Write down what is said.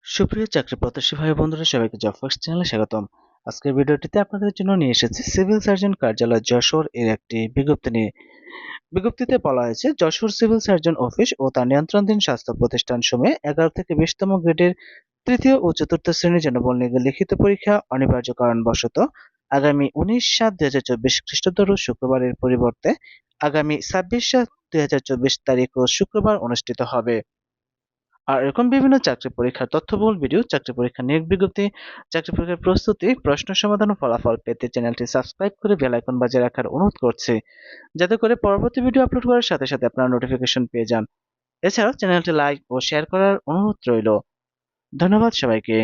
সুপ্রিয় চাকরি প্রত্যাশী ভাই বন্ধুরা, সবাইকে জব ফার্স্ট চ্যানেলে স্বাগতম। আজকের ভিডিওটিতে আপনাদের জন্য নিয়ে এসেছি সিভিল সার্জন কার্যালয় যশোর এর একটি বিজ্ঞপ্তি নিয়ে। বিজ্ঞপ্তিতে বলা হয়েছে, যশোর সিভিল সার্জন অফিস ও তার নিয়ন্ত্রণাধীন স্বাস্থ্য প্রতিষ্ঠান সমূহে 11 থেকে 20তম গ্রেডের তৃতীয় ও চতুর্থ শ্রেণীর জনবল নিয়োগের লিখিত পরীক্ষা অনিবার্য কারণবশত আগামী 19/7/2024 খ্রিস্টাব্দ রোজ শুক্রবারের পরিবর্তে আগামী 26/7/2024 তারিখ রোজ শুক্রবার অনুষ্ঠিত হবে। আর এরকম বিভিন্ন চাকরি পরীক্ষার তথ্যবহুল ভিডিও, চাকরি পরীক্ষার নিয়োগ বিজ্ঞপ্তি, চাকরি পরীক্ষার প্রস্তুতি, প্রশ্ন সমাধান ও ফলাফল পেতে চ্যানেলটি সাবস্ক্রাইব করে বেল আইকন বাজিয়ে রাখার অনুরোধ করছি, যাতে করে পরবর্তী ভিডিও আপলোড করার সাথে সাথে আপনারা নোটিফিকেশন পেয়ে যান। এছাড়াও চ্যানেলটি লাইক ও শেয়ার করার অনুরোধ রইল। ধন্যবাদ সবাইকে।